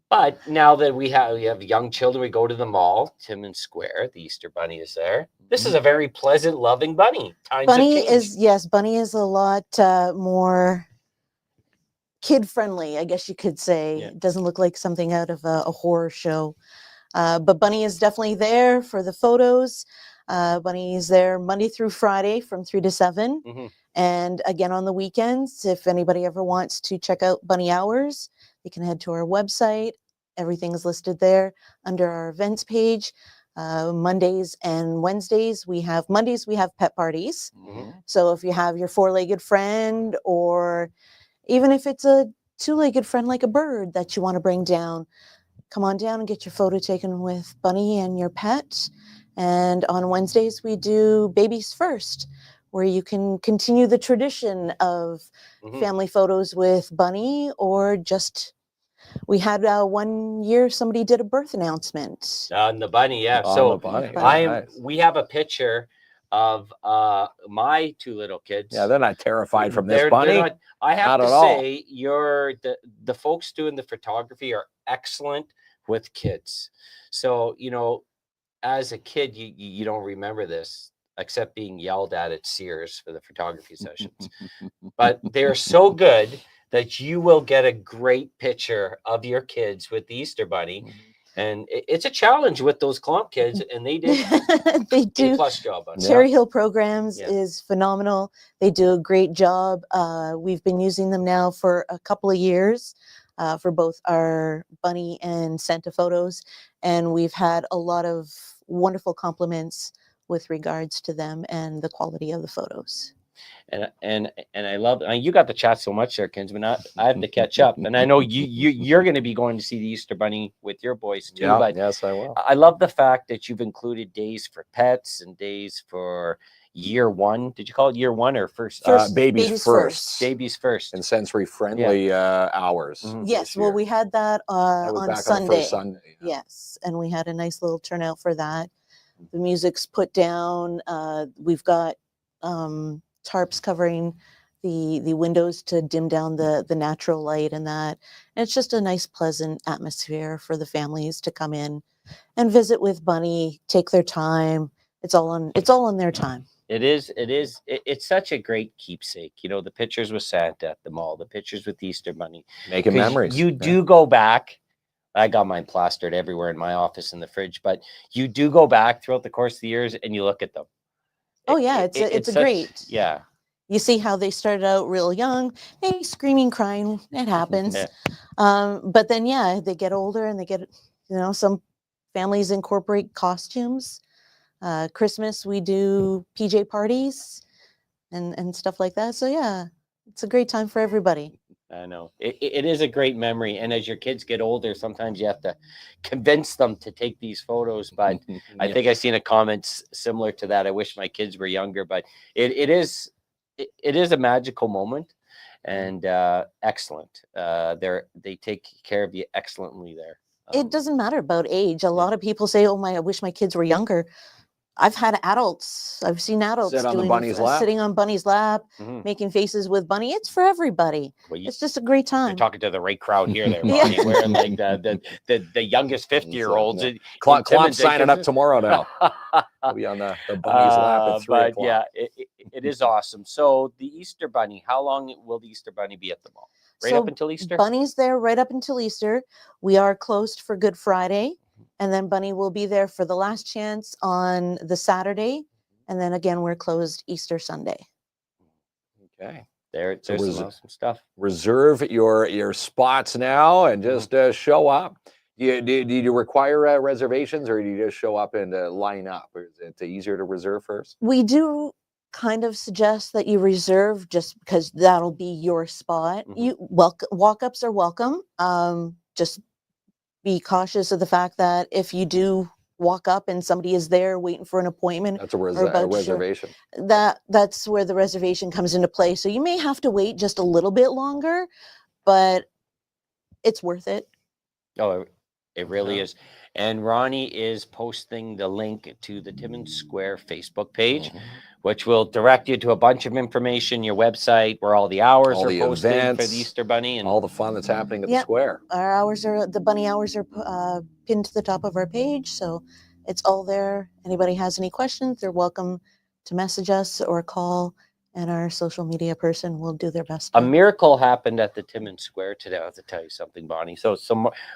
But now that we have young children, we go to the mall, Timmins Square. The Easter Bunny is there. This is a very pleasant, loving bunny. Times have Bunny changed. Bunny is a lot more kid friendly, I guess you could say. Yeah. It doesn't look like something out of a horror show. But Bunny is definitely there for the photos. Bunny is there Monday through Friday from 3 to 7. Mhm. And again on the weekends, if anybody ever wants to check out Bunny hours, you can head to our website. Everything's listed there under our events page. Mondays and Wednesdays, Mondays we have pet parties. Mhm. So if you have your four-legged friend, or even if it's a two-legged friend like a bird that you want to bring down, come on down and get your photo taken with Bunny and your pet. And on Wednesdays, we do Babies First, where you can continue the tradition of Mhm. family photos with Bunny, or just, we had 1 year somebody did a birth announcement. On the bunny, yeah. On So the bunny. Bunny. we have a picture of my two little kids. Yeah, they're not terrified from this They're bunny. not- I have Not to at all. say, the folks doing the photography are excellent with kids. So as a kid, you don't remember this except being yelled at Sears for the photography sessions. But they're so good that you will get a great picture of your kids with the Easter Bunny. And it's a challenge with those KLOMP kids, and they did They A do. plus job on it. Cherry Hill Programs Yeah. is phenomenal. They do a great job. We've been using them now for a couple of years for both our Bunny and Santa photos. And we've had a lot of wonderful compliments with regards to them and the quality of the photos. And I love you got the chat so much there, Kinsman. I have to catch up, and I know you're going to be going to see the Easter Bunny with your boys too. Yeah, But yes, I will. I love the fact that you've included days for pets and days for year one. Did you call it year one or first? Babies first. Babies first. And sensory friendly hours. Mhm. Yes, this well, year. we had that That was on back Sunday. on the first Sunday. Yeah. Yes, and we had a nice little turnout for that. The music's put down. We've got tarps covering the windows to dim down the natural light and that. And it's just a nice, pleasant atmosphere for the families to come in and visit with Bunny, take their time. It's all on their time. It is. It's such a great keepsake. The pictures with Santa at the mall, the pictures with the Easter Bunny. Making 'Cause memories. You do go back. I got mine plastered everywhere in my office in the fridge, but you do go back throughout the course of the years and you look at them. Oh yeah, it's a such- great. Yeah. You see how they started out real young, maybe screaming, crying. It happens. Yeah. But then, yeah, they get older and they get, some families incorporate costumes. Christmas, we do PJ parties and stuff like that. So yeah, it's a great time for everybody. I know it is a great memory. And as your kids get older, sometimes you have to convince them to take these photos. But I think I seen a comment similar to that. I wish my kids were younger, but it is a magical moment and excellent. They take care of you excellently there. It doesn't matter about age. A lot of people say, "Oh I wish my kids were younger." I've had adults. I've seen adults Sit on the bunny's lap. sitting on Bunny's lap, Mhm. making faces with Bunny. It's for everybody. Well, It's just a great you're time. talking to the right crowd here, there, Yeah. Bonnie. Wearing like the youngest 50-year-olds. Yeah. Klomp's signing up tomorrow now. I'll be on the bunny's lap at 3 But o'clock. yeah, it is awesome. So the Easter Bunny, how long will the Easter Bunny be at the mall? Right So up until Easter? Bunny's there right up until Easter. We are closed for Good Friday, and then Bunny will be there for the last chance on the Saturday, And then again, we're closed Easter Sunday. Okay. There's So some awesome stuff. Reserve your spots now and just show up. Do you require reservations, or do you just show up and line up? Or is it easier to reserve first? We do kind of suggest that you reserve just because that'll be your spot. You walk-ups are welcome. Just be cautious of the fact that if you do walk up and somebody is there waiting for an appointment, That's a or about to- reservation. that's where the reservation comes into play. So you may have to wait just a little bit longer, but it's worth it. Oh, it really is. And Ronnie is posting the link to the Timmins Square Facebook page, which will direct you to a bunch of information, your website, where all the hours All are the posted for events, the Easter Bunny, and all the fun that's happening at the Yep. square. The bunny hours are pinned to the top of our page, so it's all there. Anybody has any questions, they're welcome to message us or call, and our social media person will do their best. a miracle happened at the Timmins Square today. I have to tell you something, Bonnie. So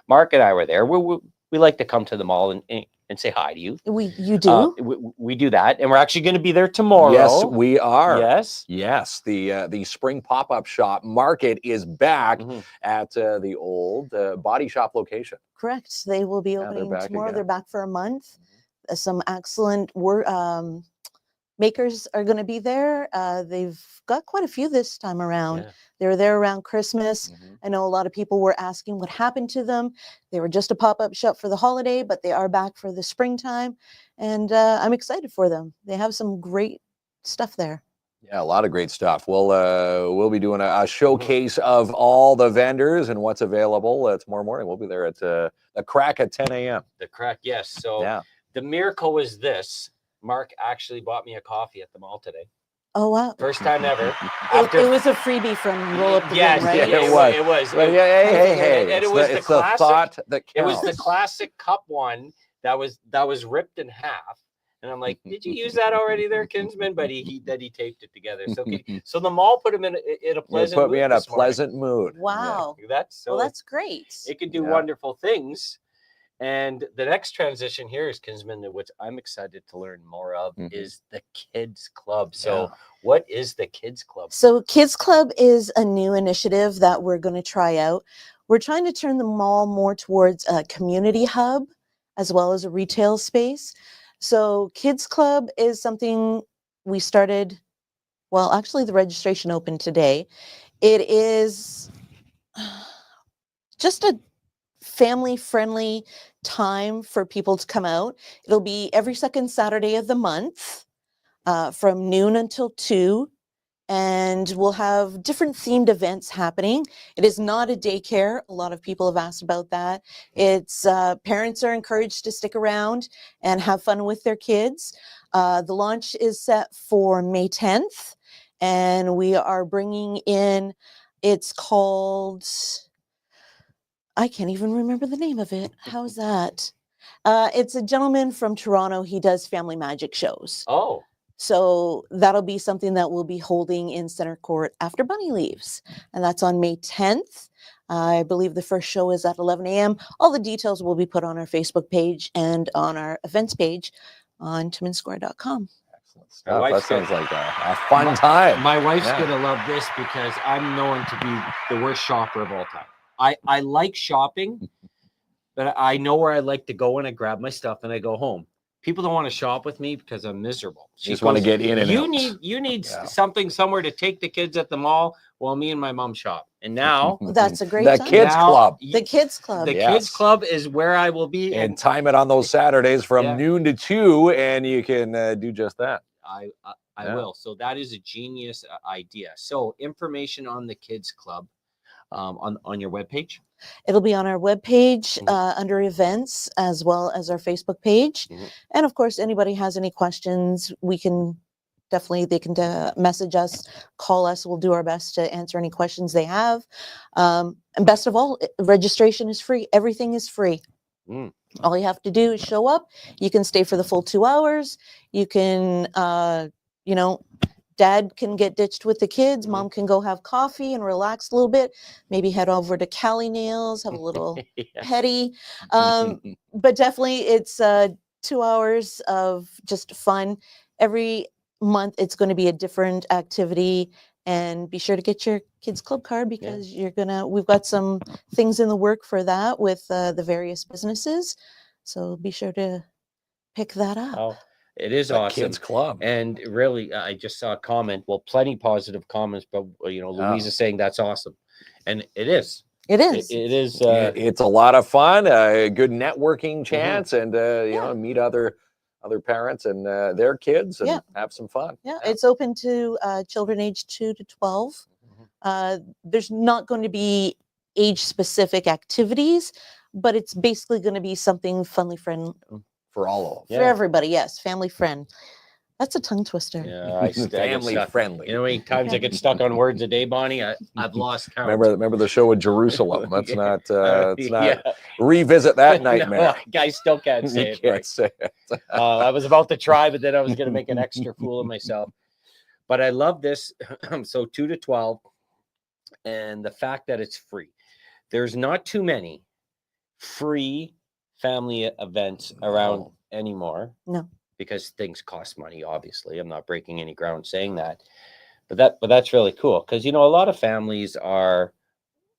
Mark and I were there. We like to come to the mall and say hi to you. You do? We do that, and we're actually going to be there tomorrow. Yes, we are. Yes. Yes, the spring pop-up shop market is back at the old body shop location. Correct. They will be they're opening back tomorrow. again. They're back for a month. Some excellent makers are going to be there. They've got quite a few this time around. Yeah. They were there around Christmas. I know a lot of people were asking what happened to them. They were just a pop-up shop for the holiday, but they are back for the springtime. And I'm excited for them. They have some great stuff there. Yeah, a lot of great stuff. We'll be doing a showcase of all the vendors and what's available tomorrow morning. We'll be there at the crack at 10 a.m. The crack, yes. So Yeah. the miracle was this. Mark actually bought me a coffee at the mall today. Oh, wow. First time ever. It was a freebie from Roll Up the Yes, Bin, right? yeah, it was. It was. But yeah, hey, and it was it's the classic. thought that It was the counts. classic cup one that was ripped in half. And I'm like, did you use that already there, Kinsman? But he taped it together. So so the mall put him in a pleasant Put me mood in a this morning. pleasant mood. Wow. That's so Well, that's great. it can do Yeah. wonderful things. And the next transition here is Kinsman, which I'm excited to learn more of, is the Kids Club. So what is the Kids Club? So Kids Club is a new initiative that we're going to try out. We're trying to turn the mall more towards a community hub as well as a retail space. So Kids Club is something we started, well, actually the registration opened today. It is just a family-friendly time for people to come out. It'll be every second Saturday of the month from noon until 2. And we'll have different themed events happening. It is not a daycare. A lot of people have asked about that. It's parents are encouraged to stick around and have fun with their kids. The launch is set for May 10th, and we are bringing in, it's called, I can't even remember the name of it. How's that? It's a gentleman from Toronto. He does family magic shows. Oh. So that'll be something that we'll be holding in Center Court after Bunny leaves. And that's on May 10th. I believe the first show is at 11 a.m. All the details will be put on our Facebook page and on our events page on timminsquare.com. Excellent stuff. wife's That sounds like a fun time. My wife's Yeah. gonna love this because I'm known to be the worst shopper of all time. I like shopping, but I know where I like to go and I grab my stuff and I go home. People don't want to shop with me because I'm miserable. You just want to get in and You out. need Yeah. something somewhere to take the kids at the mall while me and my mom shop. And now That's a great The time. Kids now Club. The Kids Club. The Yes. Kids Club is where I will be. And time it on those Saturdays from Yeah. noon to 2, and you can do just that. I Yeah. will. So that is a genius idea. So information on the Kids Club on your webpage. It'll be on our webpage under events as well as our Facebook page. And of course, anybody has any questions, they can message us, call us. We'll do our best to answer any questions they have. And best of all, registration is free. Everything is free. All you have to do is show up. You can stay for the full 2 hours. You can, Dad can get ditched with the kids. Mom can go have coffee and relax a little bit. Maybe head over to Cali Nails, have a little petty. But definitely it's 2 hours of just fun. every month it's going to be a different activity, and be sure to get your kids club card because we've got some things in the work for that with the various businesses. So be sure to pick that up. Oh, it is The awesome. Kids Club. And really, I just saw a comment. Well, plenty positive comments, but Louise is saying that's awesome, and it is. It is. It is. It's a lot of fun, a good networking chance, and meet other parents and their kids and have some fun. Yeah, it's open to children aged 2 to 12. There's not going to be age-specific activities, but it's basically going to be something family friendly For all of them. for everybody. Yes, family friend. That's a tongue twister. Yeah, I get Family stuck. friendly. You know how many times I get stuck on words a day, Bonnie? I've lost count. Remember the show with Jerusalem. Let's not Yeah. revisit that No, nightmare. I still can't say You it. can't Right. say it. I was about to try, but then I was going to make an extra fool of myself. But I love this. So 2 to 12, and the fact that it's free. There's not too many free family events around anymore. No. Because things cost money, obviously. I'm not breaking any ground saying that. But that's really cool. Because a lot of families are,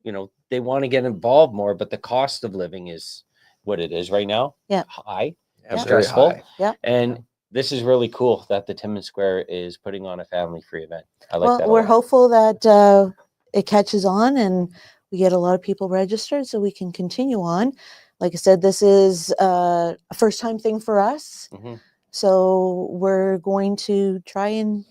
they want to get involved more, but the cost of living is what it is right now. Yeah. High. Yeah, very Stressful. high. Yeah. And this is really cool that the Timmins Square is putting on a family-free event. I like that. a We're lot. hopeful that it catches on and we get a lot of people registered so we can continue on. Like I said, this is a first-time thing for us. Mhm. So we're going to try and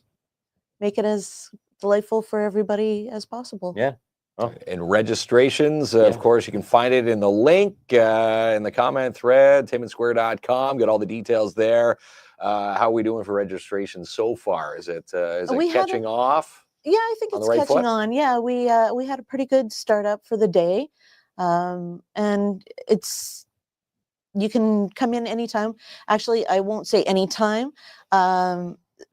make it as delightful for everybody as possible. Yeah. Oh. And registrations, of course, you can find it in the link in the comment thread, timminsquare.com. Get all the details there. How are we doing for registration so far? Is it catching off? Yeah, I think On the it's right catching foot? on. Yeah, we had a pretty good startup for the day. And you can come in anytime. Actually, I won't say anytime.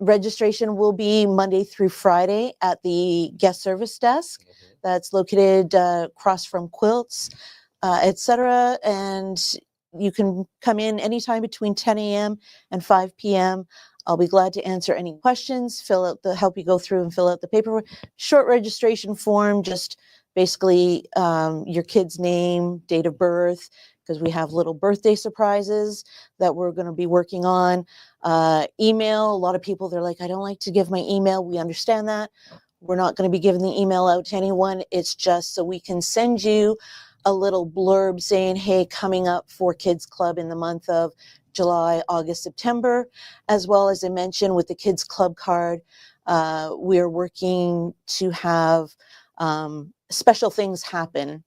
Registration will be Monday through Friday at the guest service desk. That's located across from Quilts, etc. And you can come in anytime between 10 a.m. and 5 p.m. I'll be glad to answer any questions, help you go through and fill out the paperwork. Short registration form, just basically your kid's name, date of birth, because we have little birthday surprises that we're going to be working on. Email, a lot of people, they're like, I don't like to give my email. We understand that. We're not going to be giving the email out to anyone. It's just so we can send you a little blurb saying, hey, coming up for Kids Club in the month of July, August, September, as well as I mentioned with the Kids Club card, we're working to have special things happen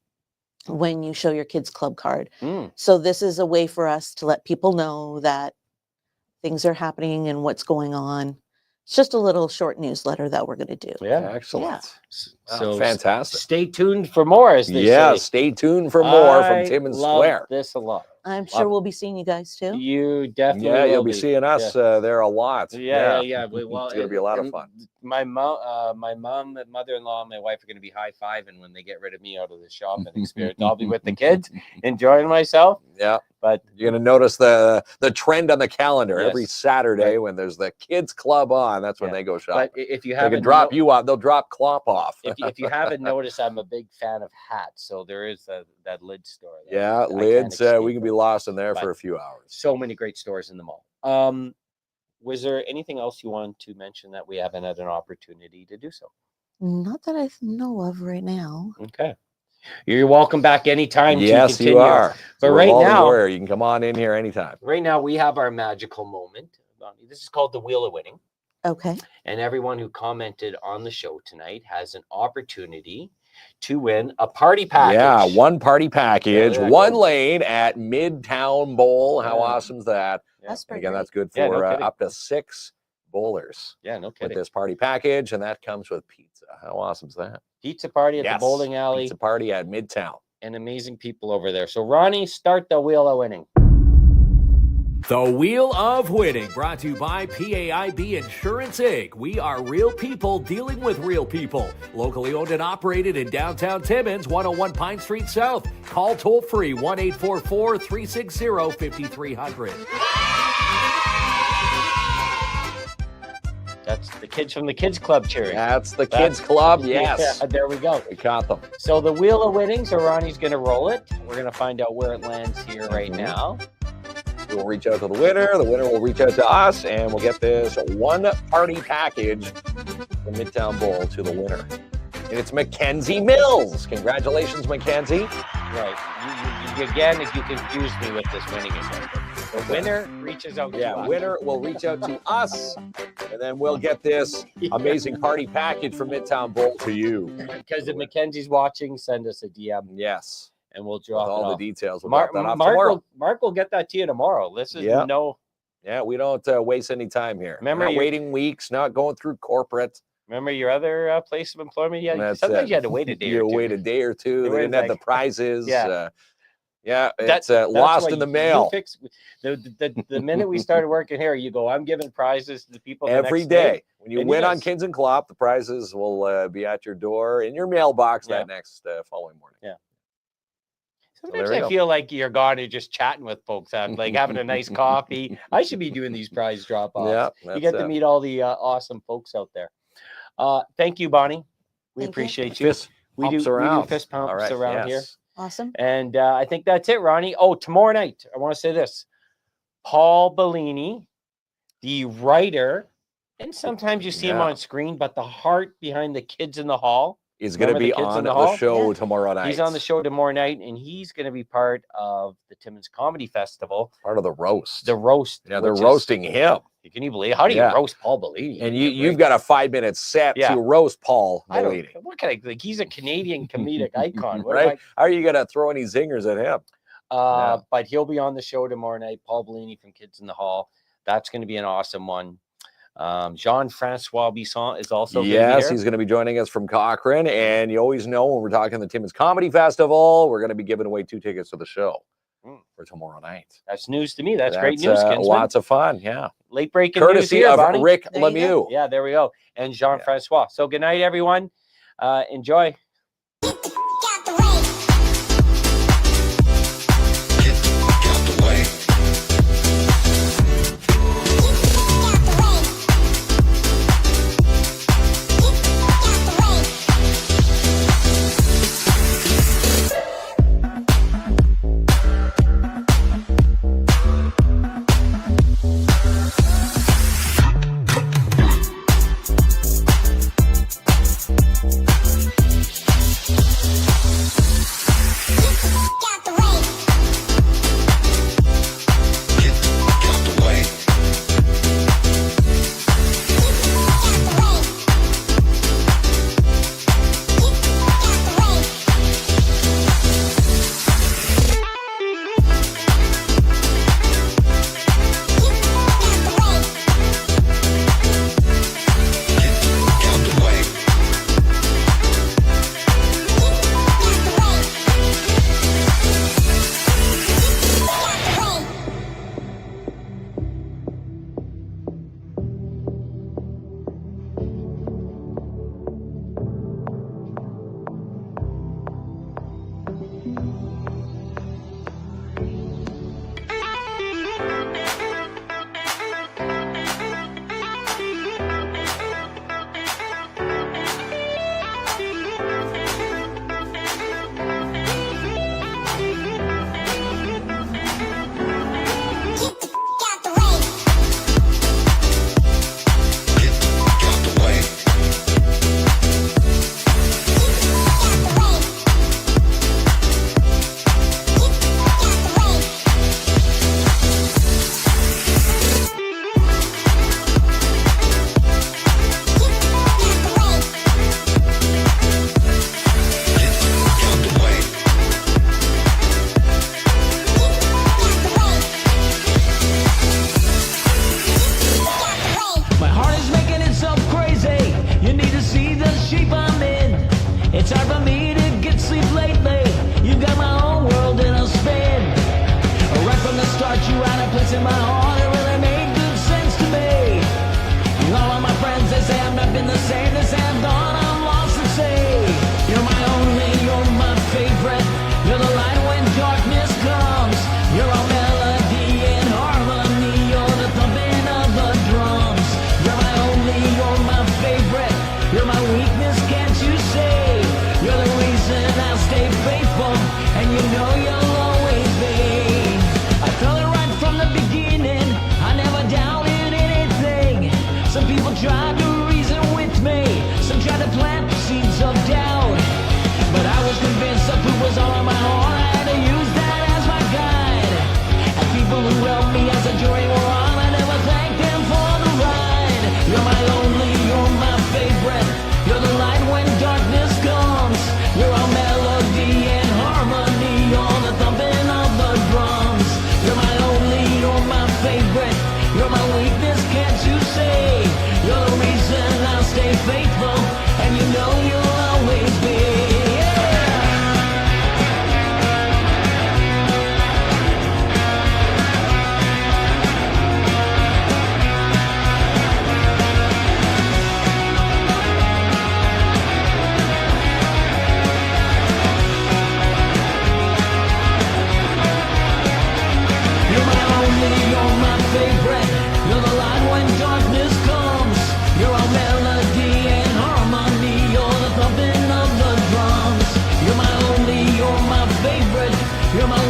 when you show your Kids Club card. So this is a way for us to let people know that things are happening and what's going on. It's just a little short newsletter that we're going to do. Yeah. Excellent. So fantastic. Stay tuned for more, as they say. Stay tuned for more from I Timmins love Square. this a lot. I'm sure we'll be seeing you guys too. You definitely Yeah, you'll will be seeing us there a lot. Yeah. It's Well, going to be a lot of fun. My mom, and mother-in-law, and my wife are going to be high-fiving when they get rid of me out of the shopping experience. I'll be with the kids, enjoying myself. Yeah. But you're going to notice the trend on the calendar every Yes. Saturday when there's the Kids Club on. That's when they go shopping. But if you They haven't can drop you off. They'll drop Klomp off. if you haven't noticed, I'm a big fan of hats. So there is that lid store. that Yeah, I can't lids. escape We can be from. lost in there But for a few hours. So many great stores in the mall. Was there anything else you wanted to mention that we haven't had an opportunity to do so? Not that I know of right now. Okay. You're welcome back anytime. Yes, to continue. you are. But So right Revolving now, Warrior, you can come on in here anytime. right now we have our magical moment. This is called the Wheel of Winning. Okay. And everyone who commented on the show tonight has an opportunity to win a party package. Yeah, one party package, there you one go. lane at Midtown Bowl. How Yeah. awesome is that? That's And pretty again, great. that's good Yeah, for no kidding. up to 6 bowlers Yeah, no with kidding. this party package, and that comes with pizza. How awesome is that? Pizza party at Yes, the bowling alley, Pizza party at Midtown. and amazing people over there. So Ronnie, start the Wheel of Winning. The Wheel of Winning, brought to you by PAIB Insurance Inc. We are real people dealing with real people. Locally owned and operated in downtown Timmins, 101 Pine Street South. Call toll free 1-844-360-5300. That's the kids from the kids club cheering. That's the kids club. Yeah, Yes. there we go. We caught them. So the wheel of winning, so Ronnie's going to roll it. We're going to find out where it lands here right now. We'll reach out to the winner. The winner will reach out to us, and we'll get this one-party package from Midtown Bowl to the winner. And it's Mackenzie Mills. Congratulations, Mackenzie. Right. You again, you confused me with this winning event. The winner reaches out to us. Winner will reach out to us, and then we'll get this amazing party package from Midtown Bowl to you. Because if Mackenzie's watching, send us a DM. Yes. And we'll drop all the off. details. We'll drop that off Mark tomorrow. Mark will get that to you tomorrow. This is no. Yeah, we don't waste any time here. Remember, not waiting weeks, not going through corporate. Remember your other place of employment? Yeah, sometimes you had to wait a day. You wait a day or two. They didn't have the prizes. It's lost in the mail. The minute we started working here, you go, I'm giving prizes to the people every the next day. When you win on KINZ and KLOMP, the prizes will be at your door in your mailbox that next following morning. Yeah. Sometimes I feel like you're gone and just chatting with folks. I'm like having a nice coffee. I should be doing these prize drop-offs. Yeah, you get to meet all the awesome folks out there. Thank you, Bonnie. We appreciate you. We do fist pumps around here. Awesome. And I think that's it, Ronnie. Oh, tomorrow night, I want to say this. Paul Bellini, the writer, and sometimes you see him on screen, but the heart behind the Kids in the Hall is going to be on the show tomorrow night. He's on the show tomorrow night, and he's going to be part of the Timmins Comedy Festival. Part of the roast. The roast. Yeah, they're roasting him. Can you believe? How do you roast Paul Bellini? And you've got a 5-minute set to roast Paul Bellini. What can I like? He's a Canadian comedic icon, right? How are you going to throw any zingers at him? But he'll be on the show tomorrow night. Paul Bellini from Kids in the Hall. That's going to be an awesome one. Jean-Francois Bisson is also he's going to be joining us from Cochrane, and you always know when we're talking the Timmins Comedy Festival, we're going to be giving away 2 tickets to the show for tomorrow night. That's news to me. That's great news, Kinsman. Lots of fun, late breaking courtesy news here, of Bonnie. Rick Lemieux. Yeah, there we go. And Jean-Francois. So good night, everyone. Enjoy. You're my only tried to plant the seeds of doubt, but I was convinced that food was all on my own. I had to use that as my guide. And people who helped me as the journey wore on, I never thanked them for the ride. You're my only, you're my favorite. You're the light when darkness comes. You're all melody and harmony. You're the thumping of the drums. You're my only, you're my favorite. You're my weakness, can't you say? You're the reason I'll stay faithful, and you know you'll always be. You're my only, you're my favorite. You're the light when darkness comes. You're all melody and harmony. You're the thumping of the drums. You're my only, you're my favorite. You're my